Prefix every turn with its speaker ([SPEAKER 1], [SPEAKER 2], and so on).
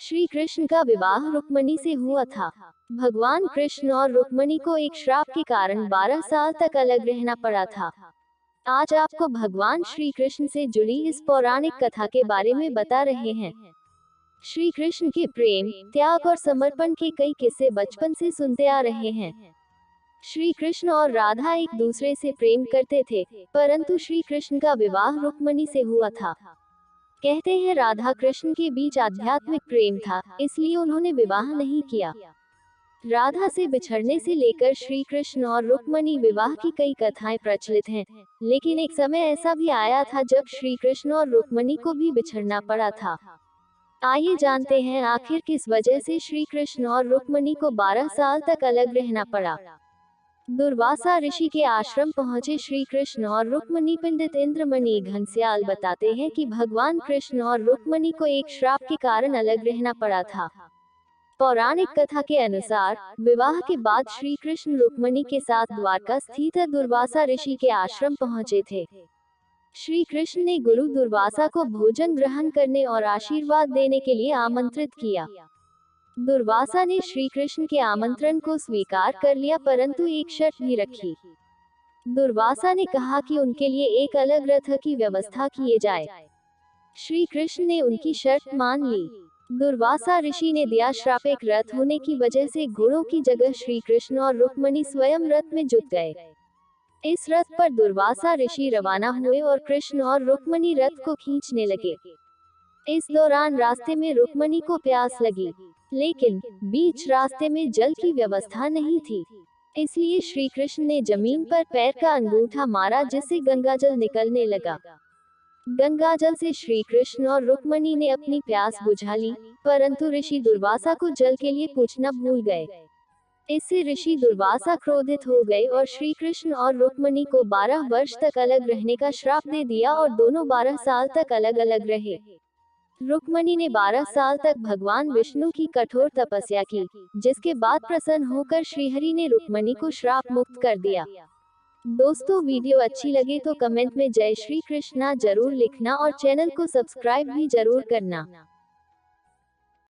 [SPEAKER 1] श्री कृष्ण का विवाह रुक्मिणी से हुआ था। भगवान कृष्ण और रुक्मिणी को एक श्राप के कारण 12 साल तक अलग रहना पड़ा था। आज आपको भगवान श्री कृष्ण से जुड़ी इस पौराणिक कथा के बारे में बता रहे हैं। श्री कृष्ण के प्रेम, त्याग और समर्पण के कई किस्से बचपन से सुनते आ रहे हैं। श्री कृष्ण और राधा एक दूसरे से प्रेम करते थे, परंतु श्री कृष्ण का विवाह रुक्मिणी से हुआ था। कहते हैं राधा कृष्ण के बीच आध्यात्मिक प्रेम था, इसलिए उन्होंने विवाह नहीं किया। राधा से बिछड़ने से लेकर श्री कृष्ण और रुक्मिणी विवाह की कई कथाएं प्रचलित हैं, लेकिन एक समय ऐसा भी आया था जब श्री कृष्ण और रुक्मिणी को भी बिछड़ना पड़ा था। आइए जानते हैं आखिर किस वजह से श्री कृष्ण और रुक्मिणी को 12 साल तक अलग रहना पड़ा। दुर्वासा ऋषि के आश्रम पहुंचे श्री कृष्ण और रुक्मिणी। पंडित इंद्रमणि घनश्याल बताते हैं कि भगवान कृष्ण और रुक्मिणी को एक श्राप के कारण अलग रहना पड़ा था। पौराणिक कथा के अनुसार विवाह के बाद श्री कृष्ण रुक्मिणी के साथ द्वारका स्थित दुर्वासा ऋषि के आश्रम पहुंचे थे। श्री कृष्ण ने गुरु दुर्वासा को भोजन ग्रहण करने और आशीर्वाद देने के लिए आमंत्रित किया। दुर्वासा ने श्री कृष्ण के आमंत्रण को स्वीकार कर लिया, परंतु एक शर्त भी रखी। दुर्वासा ने कहा कि उनके लिए एक अलग रथ की व्यवस्था किए जाए। श्री कृष्ण ने उनकी शर्त मान ली। दुर्वासा ऋषि ने दिया श्राप। एक रथ होने की वजह से घोड़ों की जगह श्री कृष्ण और रुक्मिणी स्वयं रथ में जुट गए। इस रथ पर दुर्वासा ऋषि रवाना हुए और कृष्ण और रुक्मिणी रथ को खींचने लगे। इस दौरान रास्ते में रुक्मिणी को प्यास लगी, लेकिन बीच रास्ते में जल की व्यवस्था नहीं थी, इसलिए श्री कृष्ण ने जमीन पर पैर का अंगूठा मारा, जिससे गंगाजल निकलने लगा। गंगाजल से श्री कृष्ण और रुक्मिणी ने अपनी प्यास बुझा ली, परंतु ऋषि दुर्वासा को जल के लिए पूछना भूल गए। इससे ऋषि दुर्वासा क्रोधित हो गए और श्री कृष्ण और रुक्मिणी को 12 वर्ष तक अलग रहने का श्राप दे दिया और दोनों 12 साल तक अलग अलग रहे। रुक्मिणी ने 12 साल तक भगवान विष्णु की कठोर तपस्या की, जिसके बाद प्रसन्न होकर श्रीहरि ने रुक्मिणी को श्राप मुक्त कर दिया। दोस्तों, वीडियो अच्छी लगे तो कमेंट में जय श्री कृष्णा जरूर लिखना और चैनल को सब्सक्राइब भी जरूर करना।